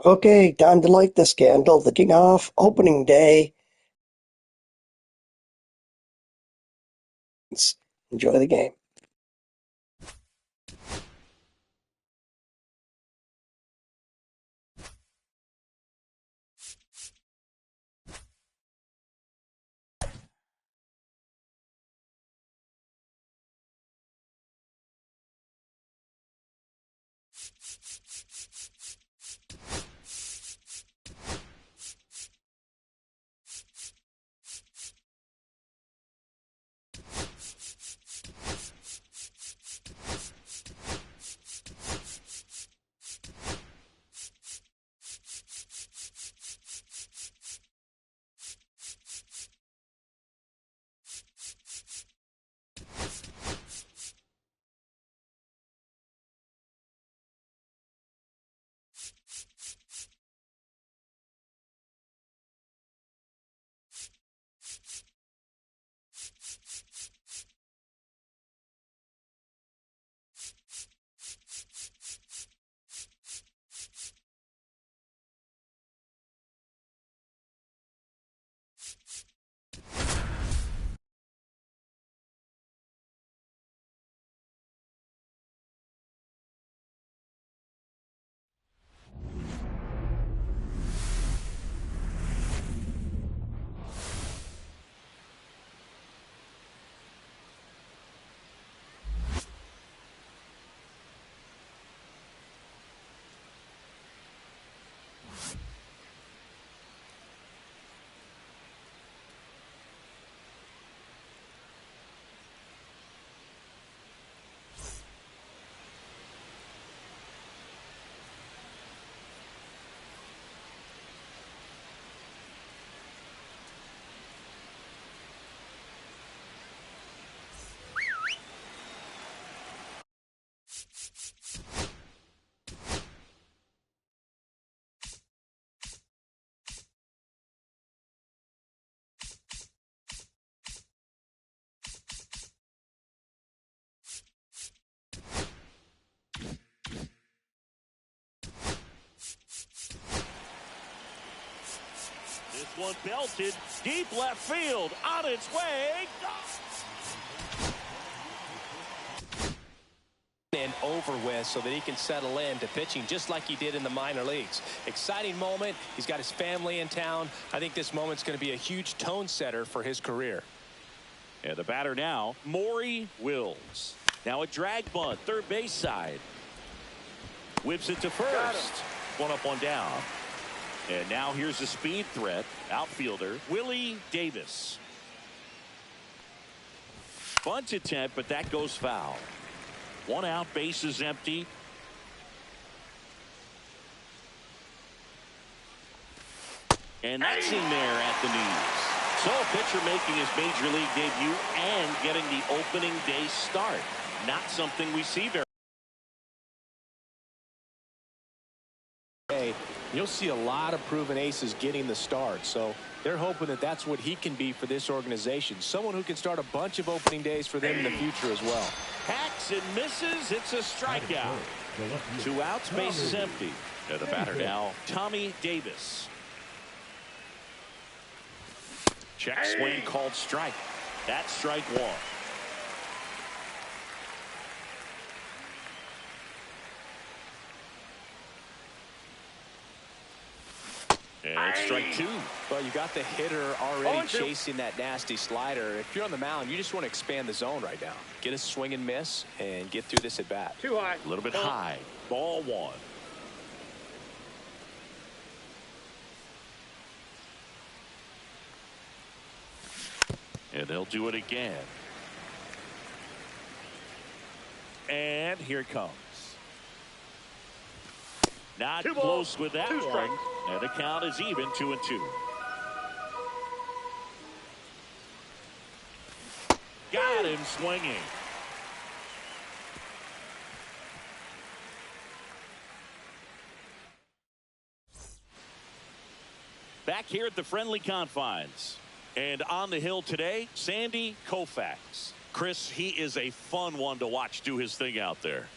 Okay, time to light the candle. The kickoff opening day. Enjoy the game. This one belted deep left field on its way. And over with so that he can settle in to pitching just like he did in the minor leagues. Exciting moment. He's got his family in town. I think this moment's going to be a huge tone setter for his career. And the batter now, Maury Wills. Now a drag bunt, third base side. Whips it to first. One up, one down. And now here's the speed threat, outfielder Willie Davis. Bunt attempt, but that goes foul. One out, base is empty. And that's in there at the knees. So a pitcher making his major league debut and getting the opening day start. Not something we see very. You'll see a lot of proven aces getting the start, so they're hoping that that's what he can be for this organization. Someone who can start a bunch of opening days for them in the future as well. Hacks and misses. It's a strikeout. Two outs, base is empty. And the batter now, Tommy Davis. Check swing called strike. That's strike one. And it's strike two. Well, you got the hitter already chasing that nasty slider. If you're on the mound, you just want to expand the zone right now. Get a swing and miss and get through this at bat. Too high. A little bit high. Ball one. And they'll do it again. And here it comes. Not close with that one. And the count is even, 2-2. Got him swinging. Back here at the friendly confines. And on the hill today, Sandy Koufax. Chris, he is a fun one to watch do his thing out there.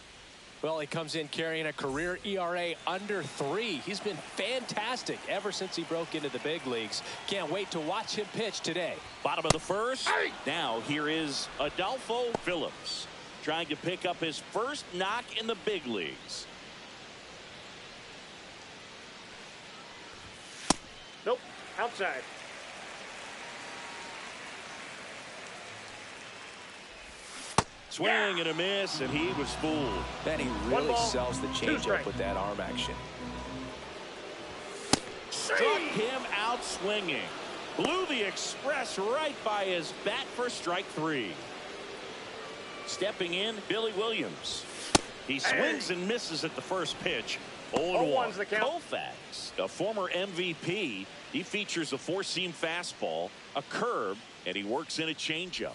Well, he comes in carrying a career ERA under 3. He's been fantastic ever since he broke into the big leagues. Can't wait to watch him pitch today. Bottom of the first. Now here is Adolfo Phillips trying to pick up his first knock in the big leagues. Nope. Outside. Swing and a miss, and he was fooled. And he really sells the changeup with that arm action. Struck him out swinging. Blew the express right by his bat for strike 3. Stepping in, Billy Williams. He swings and misses at the first pitch. 0-1. Koufax, a former MVP, he features a four-seam fastball, a curve, and he works in a changeup.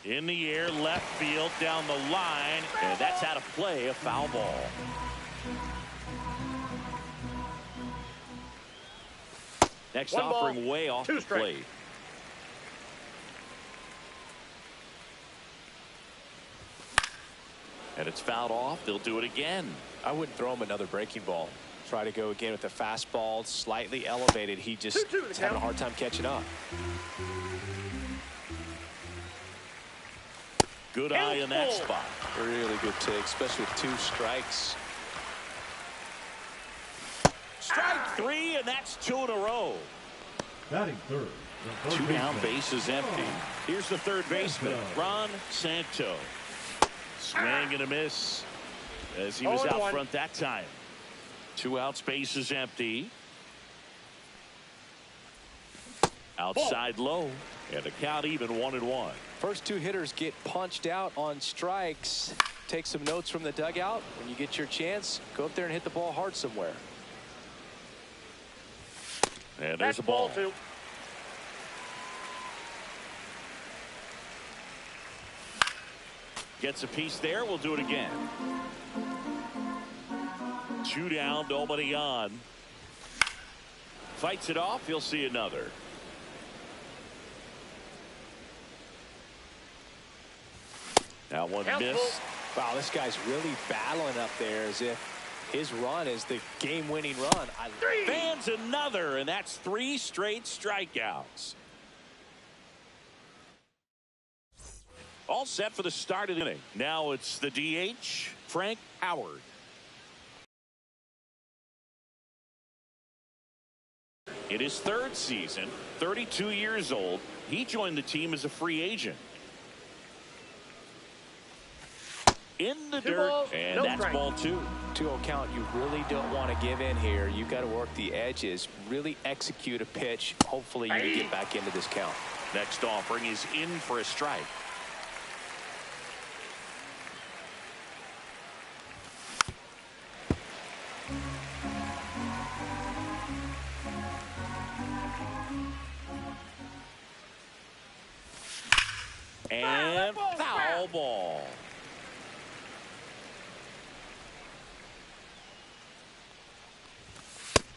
In the air, left field, down the line, and that's out of play, a foul ball. Next offering way off the plate. And it's fouled off. They'll do it again. I wouldn't throw him another breaking ball. Try to go again with the fastball, slightly elevated. He just is having a hard time catching up. Good eye in that spot. Really good take, especially with 2 strikes. Strike 3, and that's 2 in a row. Batting third. 2 down, bases empty. Here's the third baseman, Ron Santo. Swing and a miss as he was out front that time. 2 outs, bases empty. Outside low, and the count even 1-1. First 2 hitters get punched out on strikes. Take some notes from the dugout. When you get your chance, go up there and hit the ball hard somewhere. And there's a ball. Gets a piece there. We'll do it again. 2 down, nobody on. Fights it off. You'll see another. Now one miss. Wow, this guy's really battling up there as if his run is the game-winning run. Fans another, and that's 3 straight strikeouts. All set for the start of the inning. Now it's the DH, Frank Howard. In his 3rd season, 32 years old, he joined the team as a free agent. In the dirt, and that's ball 2. 2-0 count. You really don't want to give in here. You got to work the edges, really execute a pitch. Hopefully you can get back into this count. Next offering is in for a strike. And foul ball.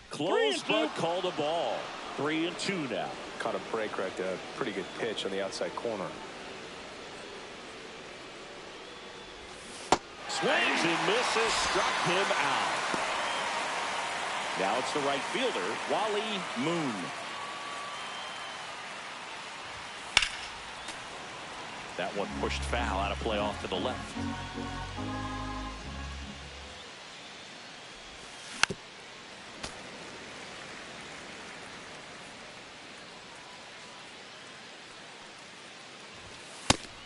Close, but called a ball. 3-2 now. Caught a break right there. Pretty good pitch on the outside corner. Swings and misses, struck him out. Now it's the right fielder, Wally Moon. That one pushed foul, out of play off to the left.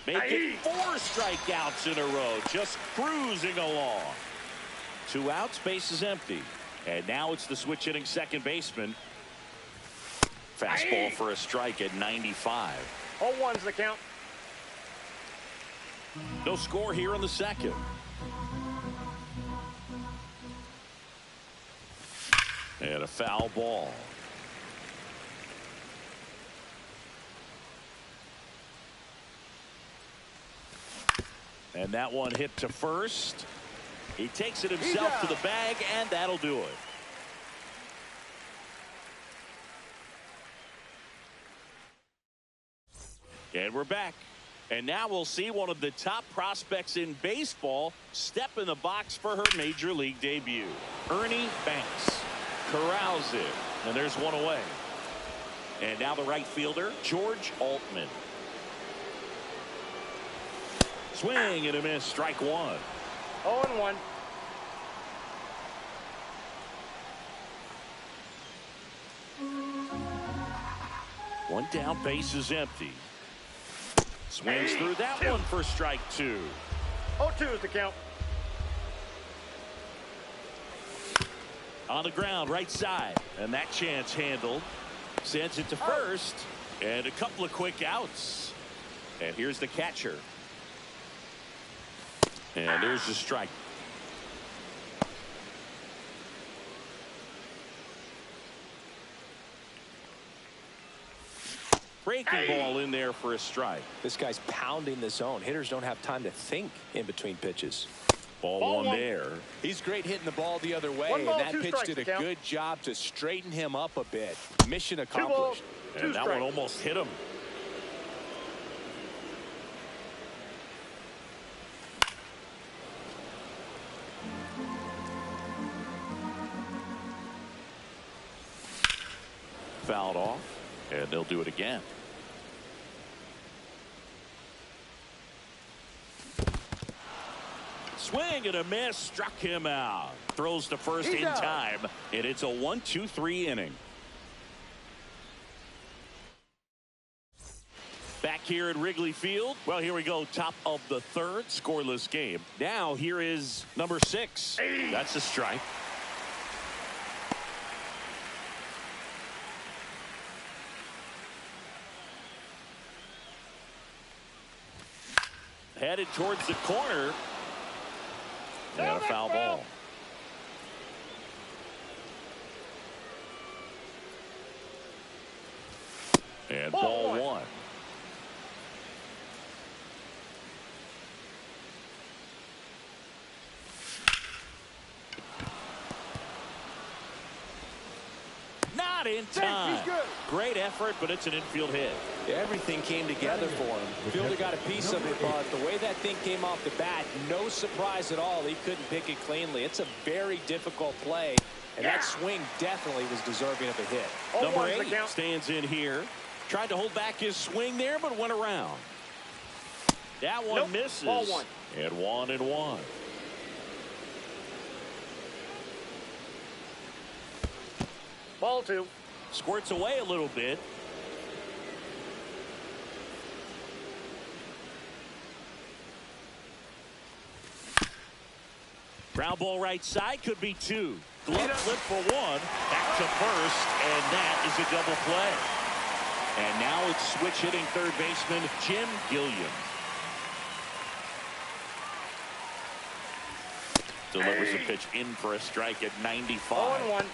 Making 4 strikeouts in a row, just cruising along. 2 outs, bases empty. And now it's the switch hitting second baseman. Fastball for a strike at 95. 0-1's the count. No score here in the second. And a foul ball. And that one hit to first. He takes it himself to the bag, and that'll do it. And we're back. And now we'll see one of the top prospects in baseball step in the box for her major league debut. Ernie Banks corrals it, and there's one away. And now the right fielder, George Altman. Swing and a miss, strike one. 0-1. One down, base is empty. Swings through that one for strike two. 0-2 is the count. On the ground, right side. And that chance handled. Sends it to first. And a couple of quick outs. And here's the catcher. And there's the strike. Breaking ball in there for a strike. This guy's pounding the zone. Hitters don't have time to think in between pitches. Ball one there. He's great hitting the ball the other way, One ball, and that two pitch strikes did a to count. good job to straighten him up a bit. Mission 2 accomplished. balls, 2 And that strikes. one almost hit him. Fouled off, and they'll do it again. Swing and a miss, struck him out. Throws to first in time, and it's a 1-2-3 inning. Back here at Wrigley Field. Well, here we go. Top of the third, scoreless game. Now here is number 6. That's a strike. Headed towards the corner. And a foul ball. And ball one. Not in time. Great effort, but it's an infield hit. Everything came together for him. Fielder got a piece of it, but the way that thing came off the bat, no surprise at all. He couldn't pick it cleanly. It's a very difficult play, and that swing definitely was deserving of a hit. Number 8 stands in here. Tried to hold back his swing there, but went around. That one misses. Ball one. And 1-1. Ball 2. Squirts away a little bit. Ground ball right side, could be 2. Glove flip for 1. Back to first, and that is a double play. And now it's switch hitting third baseman Jim Gilliam. Delivers a pitch in for a strike at 95. 0-1.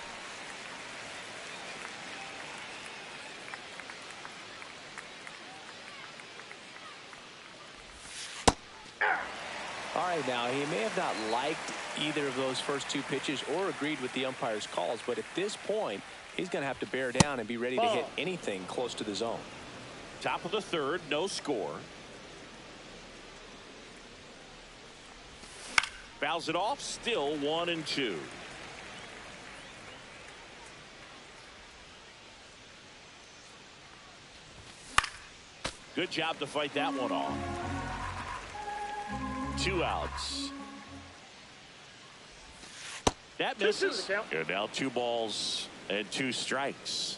All right, now, he may have not liked either of those first 2 pitches or agreed with the umpire's calls, but at this point, he's going to have to bear down and be ready to hit anything close to the zone. Top of the third, no score. Fouls it off, still 1-2. Good job to fight that one off. 2 outs. That misses. And now 2 balls and 2 strikes.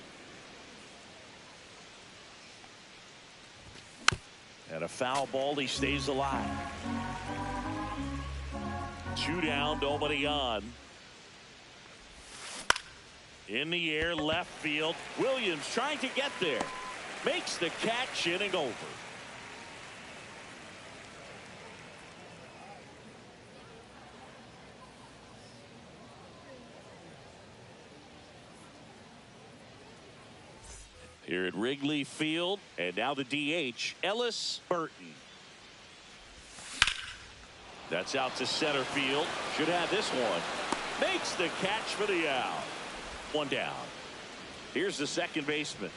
And a foul ball, he stays alive. 2 down, nobody on. In the air, left field. Williams trying to get there. Makes the catch, inning over. Here at Wrigley Field, and now the DH, Ellis Burton. That's out to center field. Should have this one. Makes the catch for the out. 1 down. Here's the second baseman.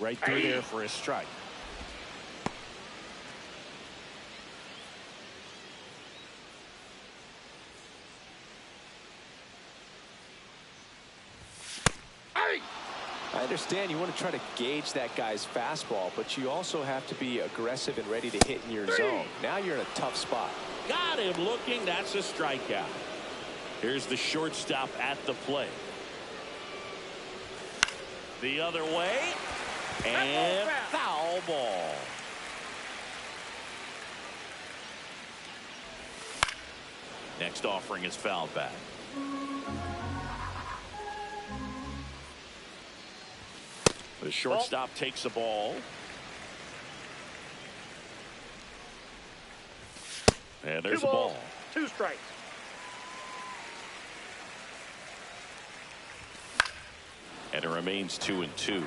Right through there for a strike. I understand you want to try to gauge that guy's fastball, but you also have to be aggressive and ready to hit in your zone. Now you're in a tough spot. Got him looking. That's a strikeout. Here's the shortstop at the plate. The other way. And foul ball. Next offering is fouled back. The shortstop takes the ball. And there's the ball. 2 strikes. And it remains 2-2.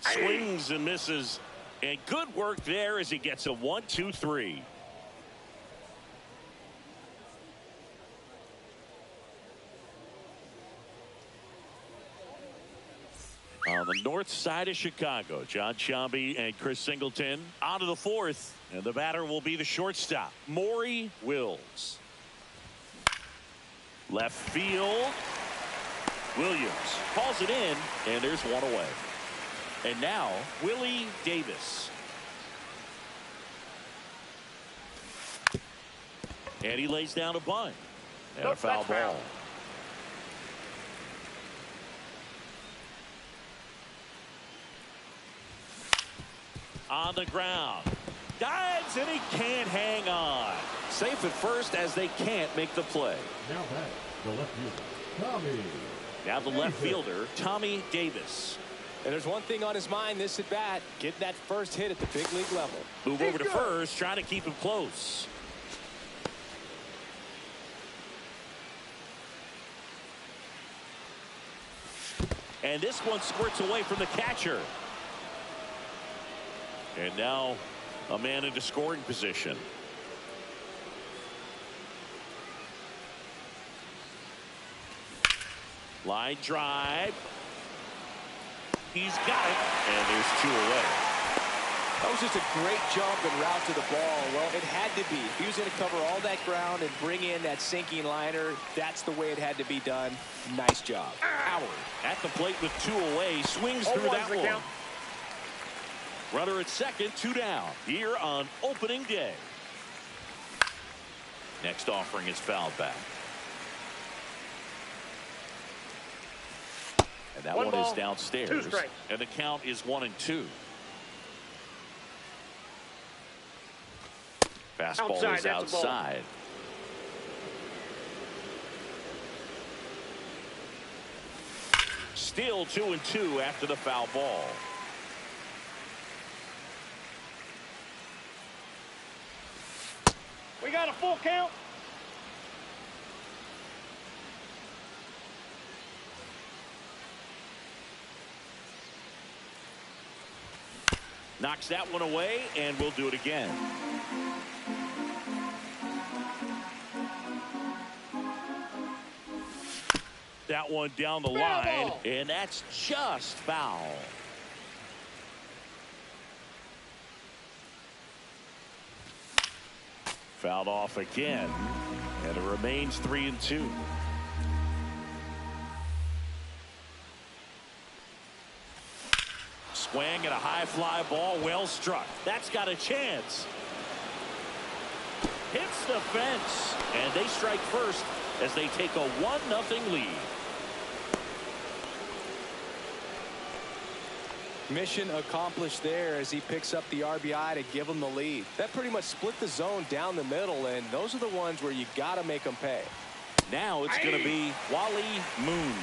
Swings and misses. And good work there as he gets a 1-2-3. On the north side of Chicago, John Sciambi and Chris Singleton on to the 4th, and the batter will be the shortstop, Maury Wills. Left field. Williams calls it in, and there's one away. And now Willie Davis. And he lays down a bunt. And a foul ball. On the ground. Dives, and he can't hang on. Safe at first as they can't make the play. Now back, the left fielder, Tommy. Now the left fielder, Tommy Davis. And there's one thing on his mind this at bat, getting that first hit at the big league level. Move over to first, trying to keep him close. And this one squirts away from the catcher. And now a man into scoring position. Line drive. He's got it. And there's 2 away. That was just a great jump and route to the ball. Well, it had to be. If he was going to cover all that ground and bring in that sinking liner, that's the way it had to be done. Nice job. Howard at the plate with 2 away. Swings through that one. Count. Runner at second, 2 down here on opening day. Next offering is fouled back. And that one is downstairs. 2 strikes. And the count is 1-2. Fastball is outside. Still 2-2 after the foul ball. We got a full count. Knocks that one away, and we'll do it again. That one down the line, and that's just foul. Fouled off again, and it remains 3-2. Swing and a high fly ball, well struck. That's got a chance. Hits the fence, and they strike first as they take a 1-0 lead. Mission accomplished there as he picks up the RBI to give him the lead. That pretty much split the zone down the middle, and those are the ones where you got to make them pay. Now it's going to be Wally Moon.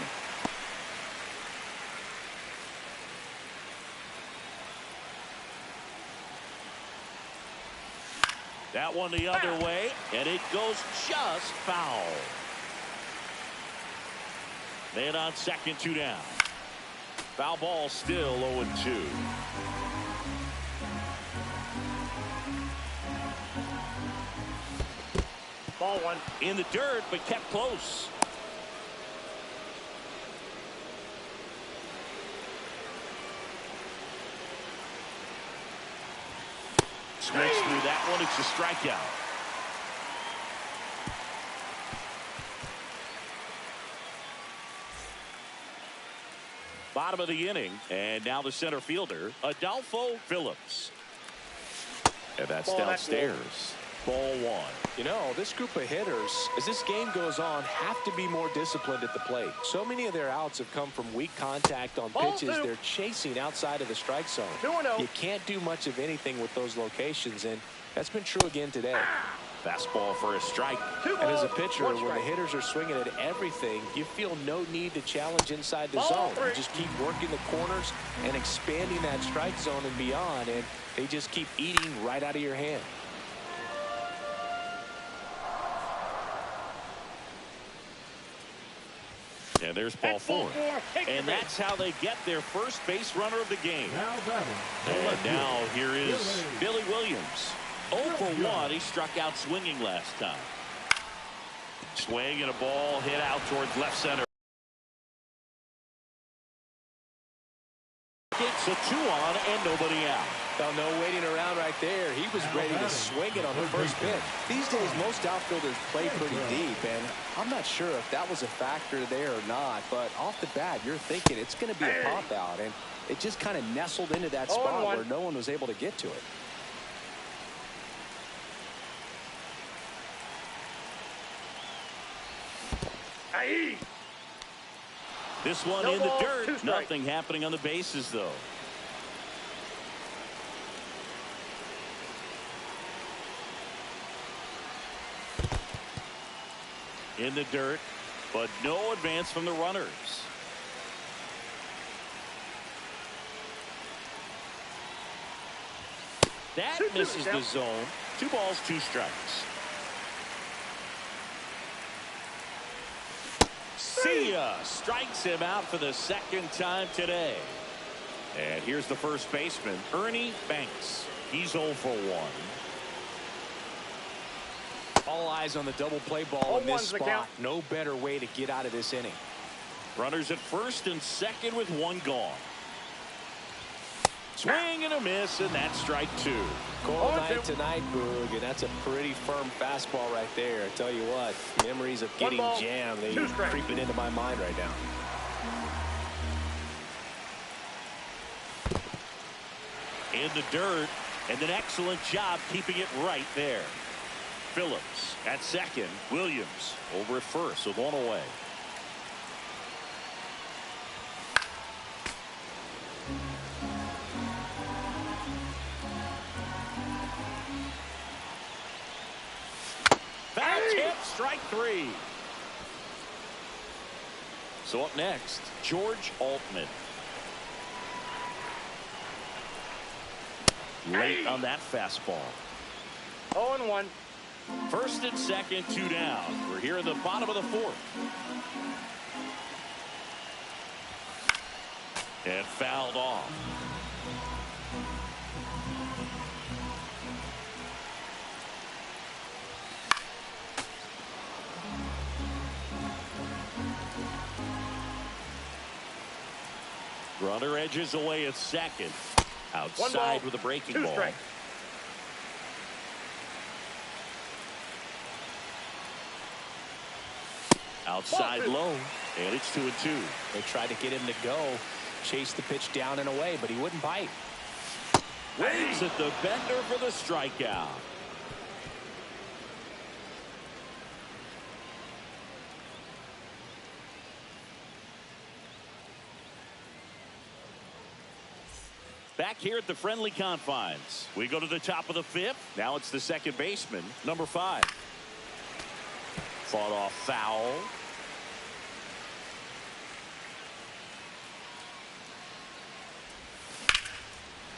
That one the other way, and it goes just foul. Then on second, 2 down. Foul ball, still 0-2. Ball 1. In the dirt, but kept close. makes through that one. It's a strikeout. Bottom of the inning, and now the center fielder, Adolfo Phillips. And that's downstairs. Ball one. You know, this group of hitters, as this game goes on, have to be more disciplined at the plate. So many of their outs have come from weak contact on pitches they're chasing outside of the strike zone. You can't do much of anything with those locations, and that's been true again today. Fastball for a strike. And as a pitcher, when the hitters are swinging at everything, you feel no need to challenge inside the zone. You just keep working the corners and expanding that strike zone and beyond, and they just keep eating right out of your hand. And there's ball four. And that's how they get their first base runner of the game. Now batting. And now here is Billy Williams. 0 for 1. He struck out swinging last time. Swing and a ball hit out towards left center. It's a 2-on and nobody out. Well, no waiting around right there. He was ready to swing it on the first pitch. These days, most outfielders play pretty deep, and I'm not sure if that was a factor there or not, but off the bat, you're thinking it's going to be a pop-out, and it just kind of nestled into that spot where no one was able to get to it. This one in the dirt. Nothing happening on the bases, though. In the dirt, but no advance from the runners. That misses the zone. 2 balls, 2 strikes. See ya. Strikes him out for the second time today. And here's the first baseman, Ernie Banks. He's 0 for 1. All eyes on the double play ball in this spot. No better way to get out of this inning. Runners at first and second with 1 gone. Swing and a miss, and that's strike 2. Cold night tonight, Boog, and that's a pretty firm fastball right there. I tell you what, memories of getting jammed, they creeping into my mind right now. In the dirt, and an excellent job keeping it right there. Phillips at second. Williams over at first with 1 away. Foul tip, strike 3. So up next, George Altman. Late on that fastball. 0-1. First and second, 2 down. We're here in the bottom of the 4th. And fouled off. Runner edges away at second. Outside with a breaking ball. Strikes. Outside low, and it's 2-2. They tried to get him to go, chase the pitch down and away, but he wouldn't bite. Waves at the bender for the strikeout. Back here at the friendly confines, we go to the top of the 5th. Now it's the second baseman, number 5. Fought off foul.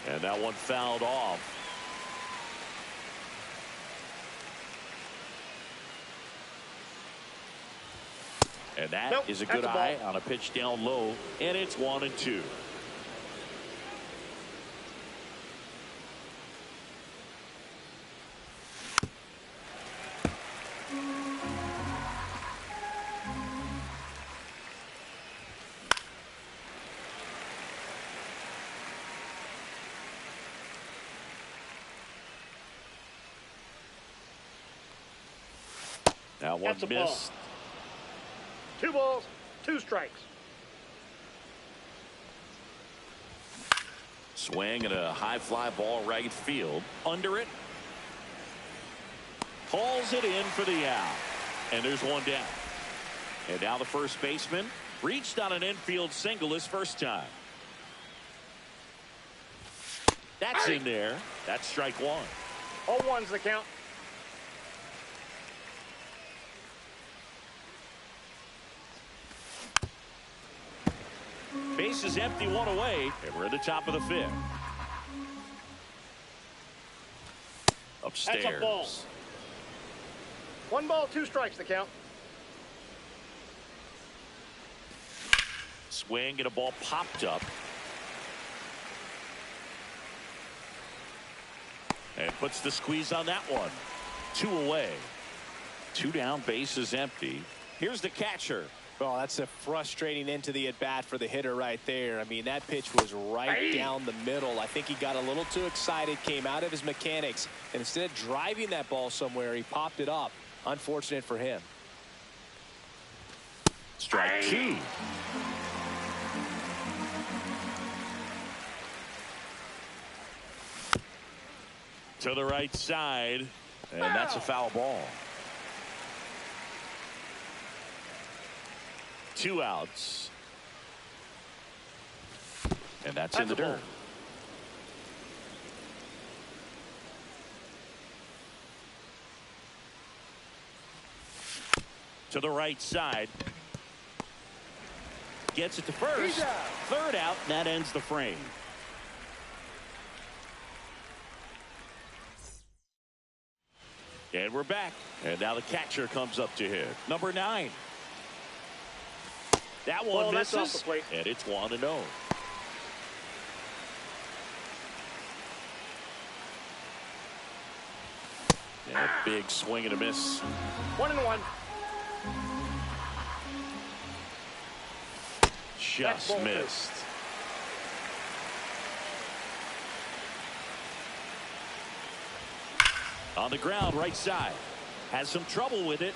And that one fouled off. And that is a good eye on a pitch down low, and it's 1-2. That one That's a ball. missed. 2 balls, 2 strikes. Swing and a high fly ball right field. Under it. Pulls it in for the out. And there's one down. And now the first baseman reached on an infield single his first time. That's in there. That's strike one. 0-1's the count. Base is empty, 1 away, and we're at the top of the 5th. Upstairs. That's a ball. 1 ball, 2 strikes the count. Swing and a ball popped up. And puts the squeeze on that one. 2 away. 2 down, base is empty. Here's the catcher. Oh, that's a frustrating end to the at-bat for the hitter right there. I mean, that pitch was right down the middle. I think he got a little too excited, came out of his mechanics, and instead of driving that ball somewhere, he popped it up. Unfortunate for him. Strike 2. To the right side, and that's a foul ball. 2 outs. And that's in the dirt. To the right side. Gets it to first. 3rd out, and that ends the frame. And we're back. And now the catcher comes up to hit. Number 9. That one that's off misses, the plate. and it's 1-0. And a big swing and a miss. 1-1. Just missed. On the ground, right side. Has some trouble with it.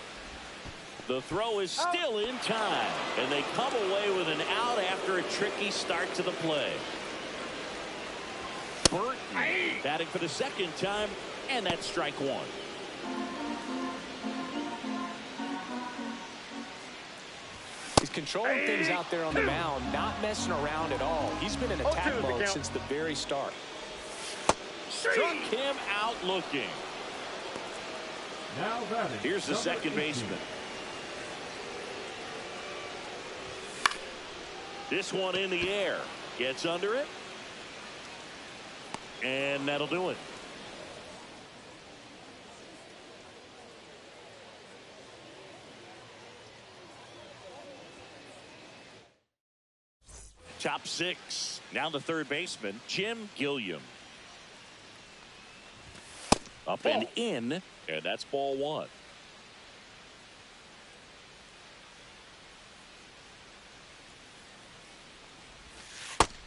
The throw is still in time, and they come away with an out after a tricky start to the play. Burton batting for the 2nd time, and that's strike 1. He's controlling things out there on the mound, not messing around at all. He's been in attack 0-2 the mode count. since the very start. Struck him out looking. Now batting. Here's the number second 18. baseman. This one in the air. Gets under it. And that'll do it. Top 6. Now the 3rd baseman, Jim Gilliam. Up and in, and that's ball 1.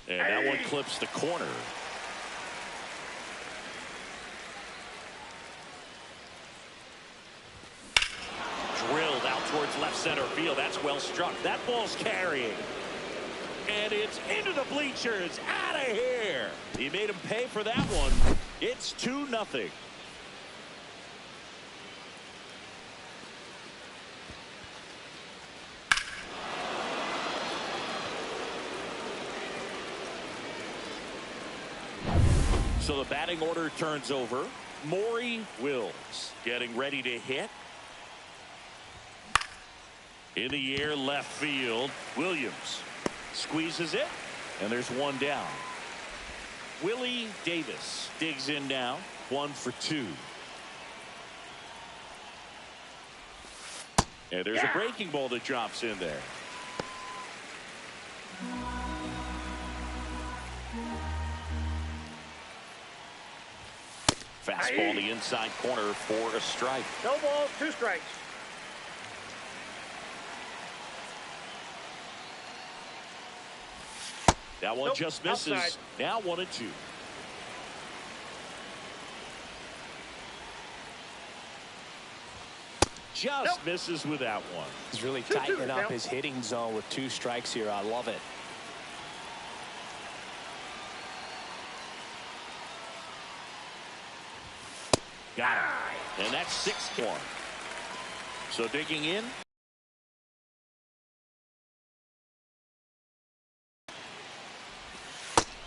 And that one clips the corner. Drilled out towards left center field. That's well struck. That ball's carrying. And it's into the bleachers. Out of here. He made him pay for that one. It's 2-0. So the batting order turns over. Maury Wills getting ready to hit. In the air, left field. Williams squeezes it, and there's 1 down. Willie Davis digs in now. 1 for 2. And there's a breaking ball that drops in there. Fastball in the inside corner for a strike. No balls, 2 strikes. That one just misses. Outside. Now 1-2. just misses with that one. He's really 2-2 tightening up count. his hitting zone with 2 strikes here. I love it. Got it. And that's 6-1. So digging in.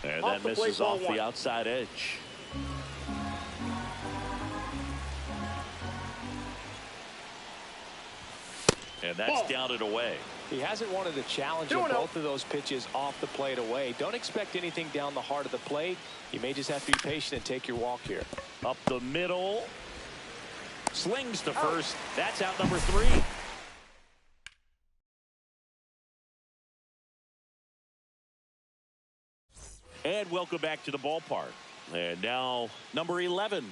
And Off that the plate, misses ball off one. the outside edge. And that's Ball. down and away. He hasn't wanted a challenge 2-0. of both of those pitches off the plate away. Don't expect anything down the heart of the plate. You may just have to be patient and take your walk here. Up the middle. Slings to first. That's out number 3. And welcome back to the ballpark. And now number 11.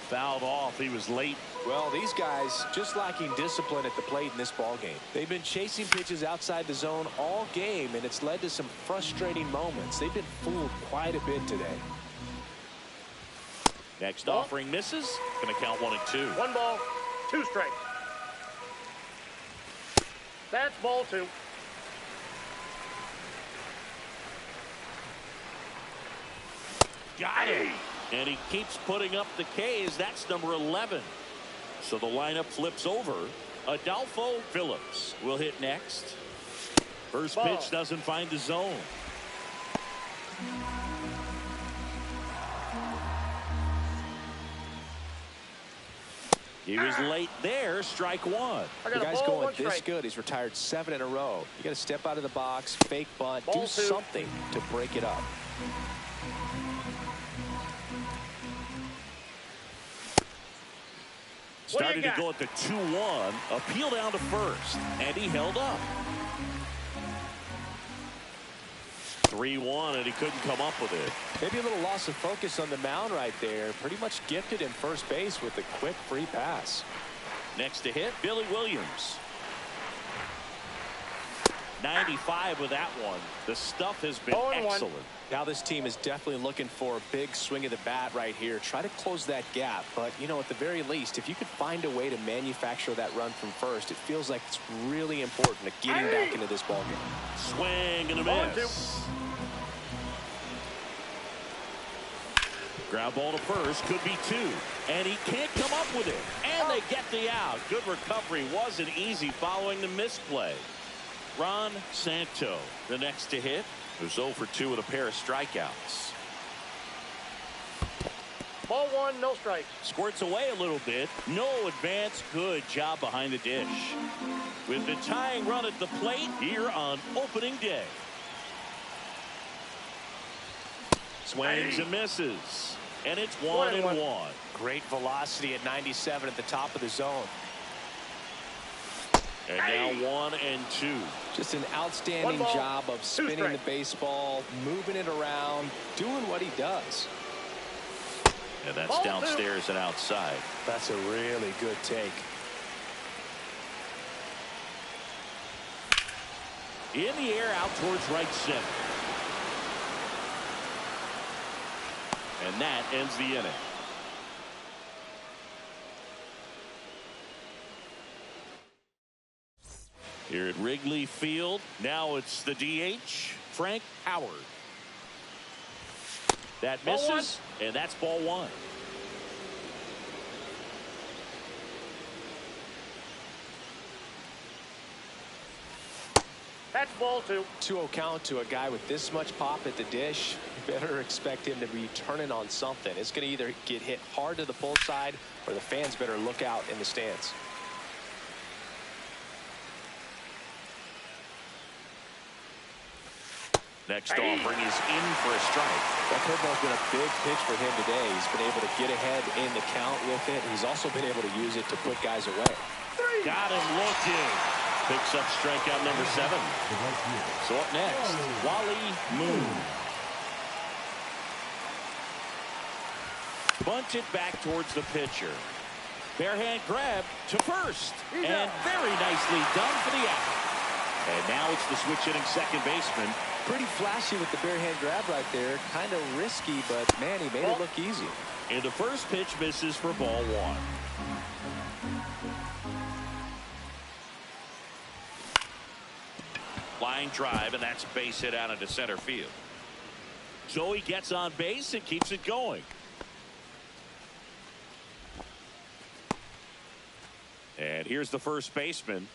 Fouled off. He was late. Well, these guys just lacking discipline at the plate in this ballgame. They've been chasing pitches outside the zone all game, and it's led to some frustrating moments. They've been fooled quite a bit today. Next offering misses. Going to count 1 and 2. 1 ball, 2 strikes. That's ball 2. Got it. And he keeps putting up the K's. That's number 11. So the lineup flips over. Adolfo Phillips will hit next. First Ball. pitch doesn't find the zone. He was late there. Strike 1. I The got a guy's ball, going 1 this strike. good. He's retired 7 in a row. You got to step out of the box, fake bunt, Ball do 2. something to break it up. Started to got? go at the 2-1. Appeal down to first. And he held up. 3-1, and he couldn't come up with it. Maybe a little loss of focus on the mound right there. Pretty much gifted in first base with a quick free pass. Next to hit, Billy Williams. 95 with that one. The stuff has been 0-1. excellent. Now this team is definitely looking for a big swing of the bat right here. Try to close that gap. But, you know, at the very least, if you could find a way to manufacture that run from first, it feels like it's really important to getting back into this ballgame. Swing and a 0-2. miss. Ground ball to first, could be 2. And he can't come up with it. And they get the out. Good recovery. Wasn't easy following the misplay. Ron Santo, the next to hit, was 0 for 2 with a pair of strikeouts. Ball 1, no strike. Squirts away a little bit. No advance. Good job behind the dish. With the tying run at the plate here on opening day. Swings and misses. And it's 1-1. Great velocity at 97 at the top of the zone. And now 1-2. Just an outstanding 1 ball, job of 2 spinning the strikes. baseball, moving it around, doing what he does. And that's Ball 2. downstairs and outside. That's a really good take. In the air out towards right center. And that ends the inning. Here at Wrigley Field, now it's the DH, Frank Howard. That Ball 1. misses, and that's ball 1. That's ball 2. 2-0 count to a guy with this much pop at the dish. You better expect him to be turning on something. It's going to either get hit hard to the pull side, or the fans better look out in the stands. Next offering is in for a strike. That curveball's been a big pitch for him today. He's been able to get ahead in the count with it. He's also been able to use it to put guys away. 3. Got him looking. Picks up strikeout number 7. The right fielder. So up next, Wally Moon. Bunted back towards the pitcher. Bare hand grab to first. And very nicely done for the out. And now it's the switch hitting second baseman. Pretty flashy with the bare hand grab right there. Kind of risky, but man, he made it look easy. And the first pitch misses for ball 1. line drive, and that's a base hit out into center field. So he gets on base and keeps it going. And here's the first baseman.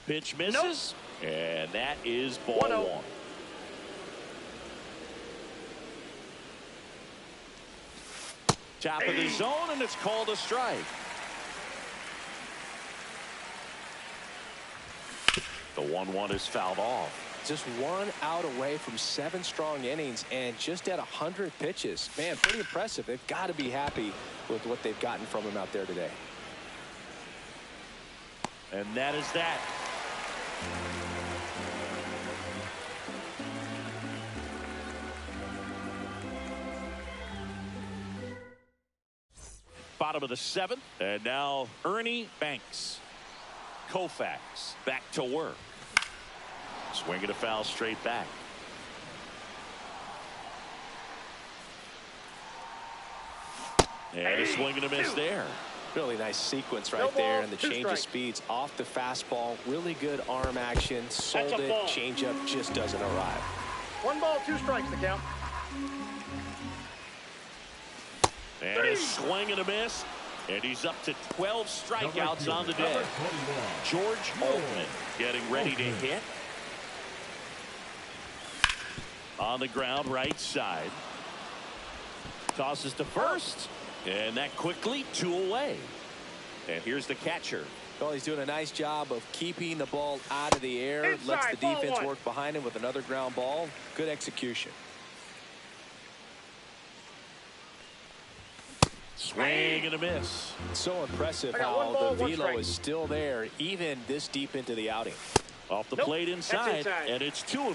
Pitch misses. Nope. And that is ball 1. Top of the zone, and it's called a strike. The 1-1 is fouled off. Just 1 out away from 7 strong innings and just at 100 pitches. Man, pretty impressive. They've got to be happy with what they've gotten from him out there today. And that is that. Bottom of the 7th, and now Ernie Banks. Koufax back to work. Swinging a foul straight back. And a swing and a miss there. Really nice sequence right there, and the change of speeds off the fastball. Really good arm action. Sold it. Changeup just doesn't arrive. 1 ball, 2 strikes the count. And a swing and a miss. And he's up to 12 strikeouts on the day. George Altman getting ready to hit. On the ground, right side. Tosses to first. And that quickly 2 away. And here's the catcher. Well, he's doing a nice job of keeping the ball out of the air. Inside, lets the defense 1. work behind him with another ground ball. Good execution. Swing and a miss. So impressive how the velo is still there even this deep into the outing. Off the plate inside, and it's 2-1.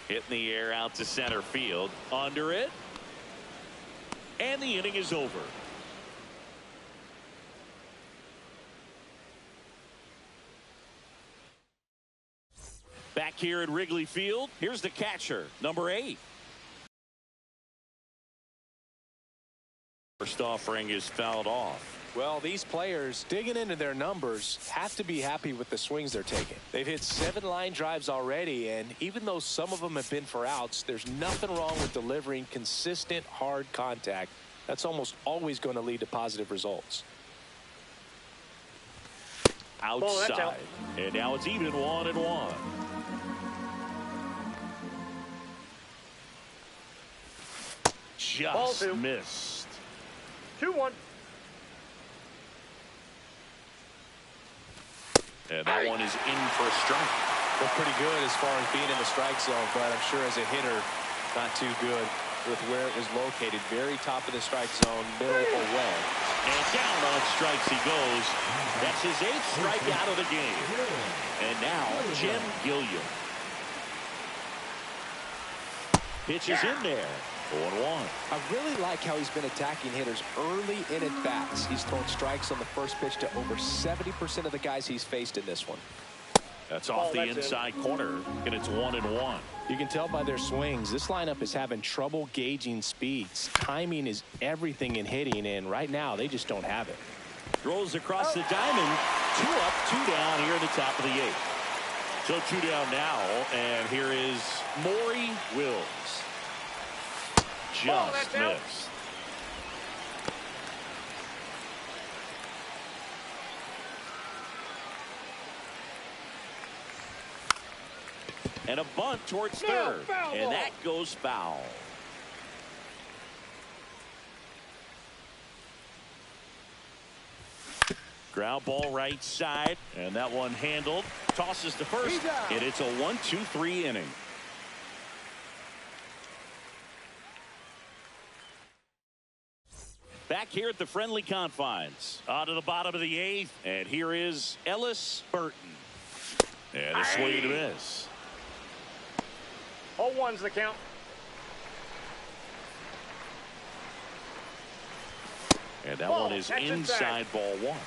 Hitting the air out to center field. Under it. And the inning is over. Back here at Wrigley Field, here's the catcher, number 8. First offering is fouled off. Well, these players digging into their numbers have to be happy with the swings they're taking. They've hit 7 line drives already, and even though some of them have been for outs, there's nothing wrong with delivering consistent, hard contact. That's almost always going to lead to positive results. Outside, and now it's even 1-1. Just missed. 2-1. And that one is in for a strike. Look pretty good as far as being in the strike zone, but I'm sure as a hitter, not too good with where it was located. Very top of the strike zone, middle away. And down on strikes he goes. That's his 8th strikeout of the game. And now Jim Gilliam. Pitch is in there. 0-1. I really like how he's been attacking hitters early in at bats. He's thrown strikes on the first pitch to over 70% of the guys he's faced in this one. That's off the inside corner, and it's 1-1. You can tell by their swings, this lineup is having trouble gauging speeds. Timing is everything in hitting, and right now they just don't have it. Throws across the diamond. 2 up, 2 down here in the top of the 8th. So 2 down now, and here is Maury Wills. Just missed. And a bunt towards third. And that goes foul. Ground ball right side. And that one handled. Tosses to first. And it's a 1-2-3 inning. Back here at the friendly confines. On to the bottom of the 8th. And here is Ellis Burton. And a swing and a miss. 0-1's the count. And that one is inside ball 1.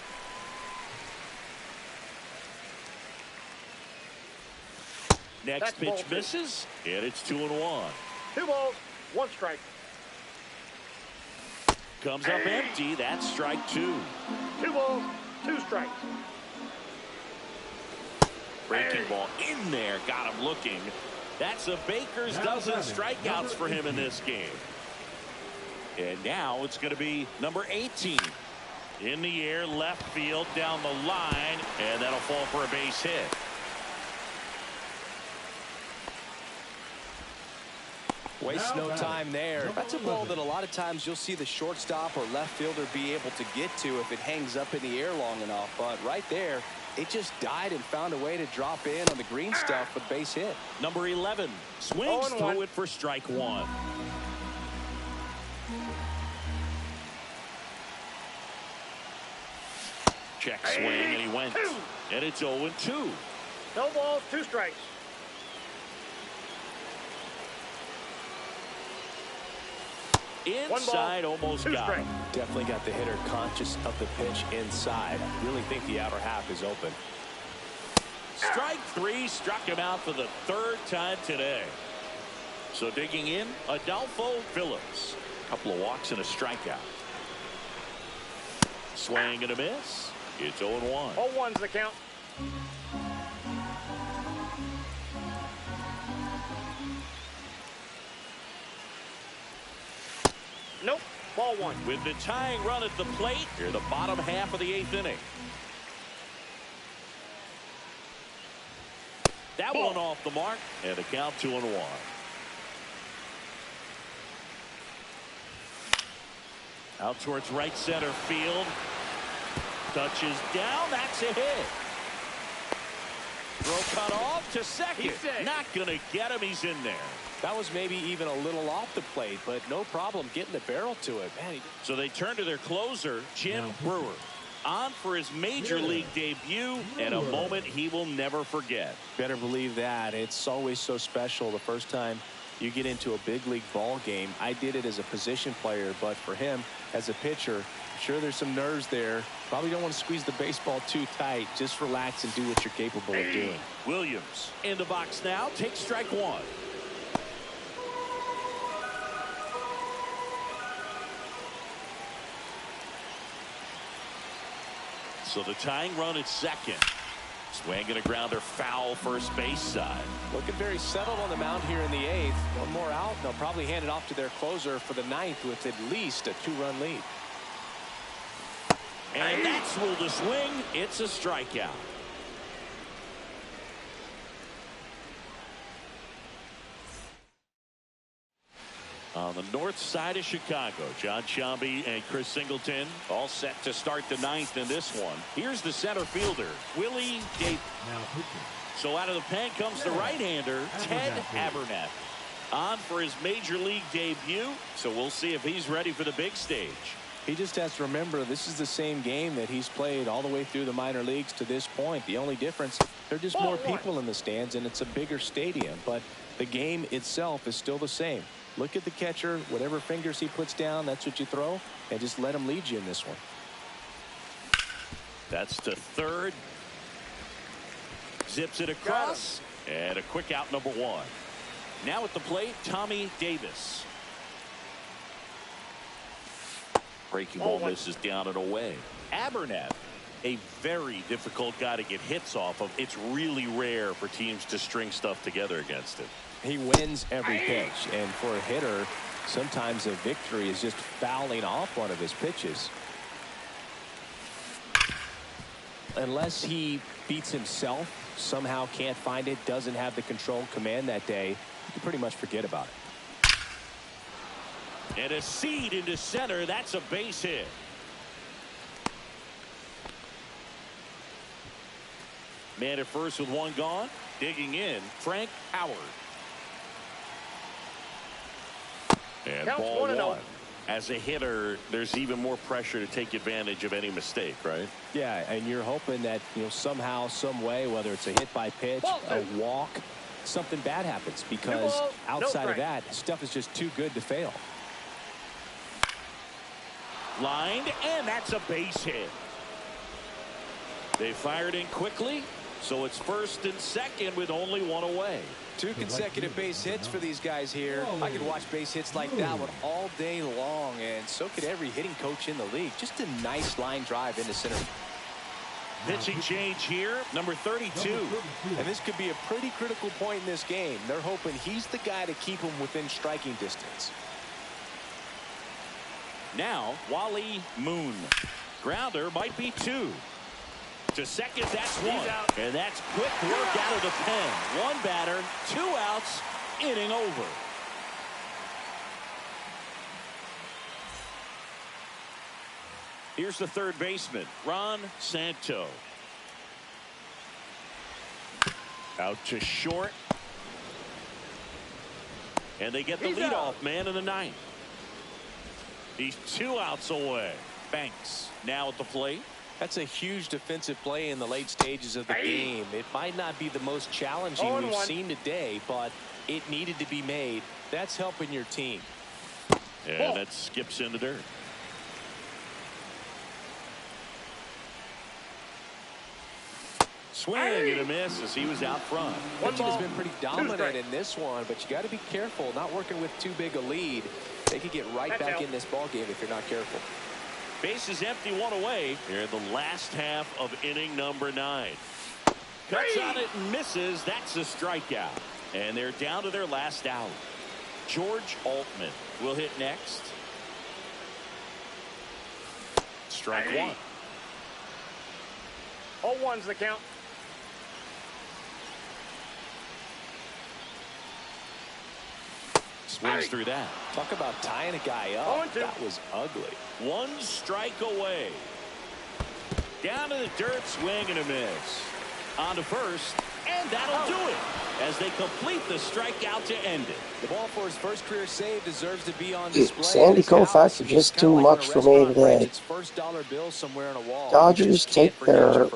Next pitch misses. And it's 2-1. 2 balls, 1 strike. comes up empty. That's strike 2. 2 balls, 2 strikes. Breaking ball in there. Got him looking. That's a Baker's dozen strikeouts for him in this game. And now it's going to be number 18. In the air, left field, down the line, and that'll fall for a base hit. Waste no time there. That's a ball that a lot of times you'll see the shortstop or left fielder be able to get to if it hangs up in the air long enough. But right there, it just died and found a way to drop in on the green stuff with base hit. Number 11 swings through it for strike 1. Check swing, and he went. And it's 0-2. No balls, 2 strikes. Inside, almost got him. Definitely got the hitter conscious of the pitch inside. I really think the outer half is open. Strike 3, struck him out for the 3rd time today. So digging in, Adolfo Phillips. A couple of walks and a strikeout. Swing and a miss. It's 0-1. 0-1's the count. Nope. Ball 1. With the tying run at the plate, here the bottom half of the 8th inning. That one off the mark, and the count 2-1. Out towards right center field. Touches down. That's a hit. Throw cut off to second. Not going to get him. He's in there. That was maybe even a little off the plate, but no problem getting the barrel to it. Man, so they turn to their closer, Jim Brewer, on for his major league debut, and a moment he will never forget. Better believe that. It's always so special the first time you get into a big league ball game. I did it as a position player, but for him as a pitcher, I'm sure there's some nerves there. Probably don't want to squeeze the baseball too tight. Just relax and do what you're capable of doing. Williams in the box now. Takes strike 1. So the tying run at second. Swing and a grounder foul first base side. Looking very settled on the mound here in the 8th. One more out. They'll probably hand it off to their closer for the 9th with at least a 2-run lead. And that's ruled a swing. It's a strikeout. On the north side of Chicago, John Sciambi and Chris Singleton all set to start the 9th in this one. Here's the center fielder, Willie Davis. So out of the pen comes the right-hander, Ted Abernathy. On for his major league debut, so we'll see if he's ready for the big stage. He just has to remember this is the same game that he's played all the way through the minor leagues to this point. The only difference, there are just more people in the stands and it's a bigger stadium, but the game itself is still the same. Look at the catcher, whatever fingers he puts down, that's what you throw, and just let him lead you in this one. That's to third. Zips it across, and a quick out, number 1. Now at the plate, Tommy Davis. Breaking ball misses down and away. Abernathy, a very difficult guy to get hits off of. It's really rare for teams to string stuff together against him. He wins every pitch, and for a hitter, sometimes a victory is just fouling off one of his pitches. Unless he beats himself, somehow can't find it, doesn't have the control command that day, you can pretty much forget about it. And a seed into center. That's a base hit. Man at first with 1 gone. Digging in, Frank Howard. And ball 1. As a hitter, there's even more pressure to take advantage of any mistake, right? Yeah, and you're hoping that, somehow, some way, whether it's a hit by pitch, a walk, something bad happens, because outside of that, stuff is just too good to fail. Lined, and that's a base hit. They fired in quickly, So it's first and second with only one away. 2 consecutive base hits for these guys here. I could watch base hits like that one all day long, and so could every hitting coach in the league. Just a nice line drive into center. Pitching change here, number 32. And this could be a pretty critical point in this game. They're hoping he's the guy to keep them within striking distance. Now, Wally Moon. Grounder might be 2. To second, that's 1. And that's quick work out of the pen. 1 batter, 2 outs, inning over. Here's the third baseman, Ron Santo. Out to short. And they get the leadoff man in the 9th. He's 2 outs away. Banks now at the plate. That's a huge defensive play in the late stages of the game. It might not be the most challenging we've seen today, but it needed to be made. That's helping your team. And that skips in the dirt. Swing and a miss as he was out front. Pitching has been pretty dominant in this one, but you got to be careful. Not working with too big a lead. They could get right back in this ball game if you're not careful. Base is empty, 1 away here in the last half of inning number 9. Cuts on it and misses. That's a strikeout. And they're down to their last out. George Altman will hit next. Strike 1. 0-1's the count. Swings through that. Talk about tying a guy up. That was ugly. 1 strike away. Down to the dirt, swing and a miss. On to first, and that'll do it as they complete the strikeout to end it. The ball for his first career save deserves to be on display. Sandy Koufax is just too much for me today. First dollar bill somewhere on a wall. Dodgers take their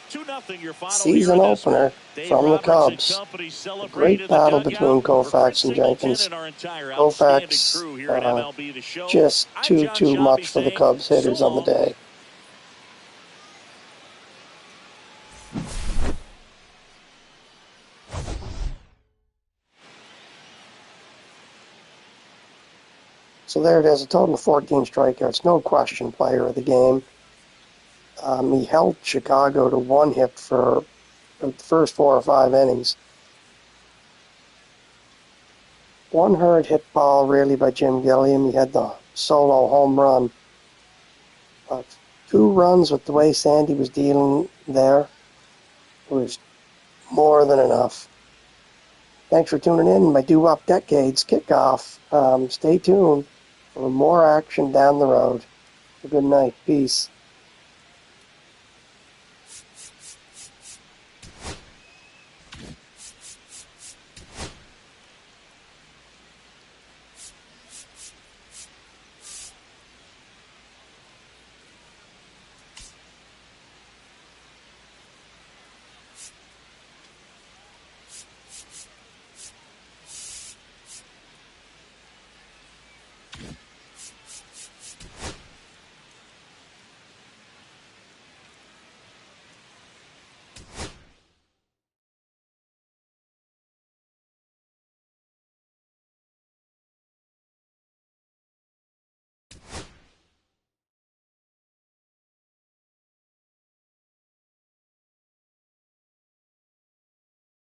2-0 your final season opener from the Cubs. A great battle between Koufax and Jenkins. Koufax just too much for the Cubs hitters on the day. So there it is, a total of 14 strikeouts, no question player of the game. He held Chicago to 1 hit for the first 4 or 5 innings. 1 hard hit ball really by Jim Gilliam. He had the solo home run. 2 runs with the way Sandy was dealing there was more than enough. Thanks for tuning in. My Doo-Wop Decades kickoff. Stay tuned for more action down the road. Have a good night. Peace.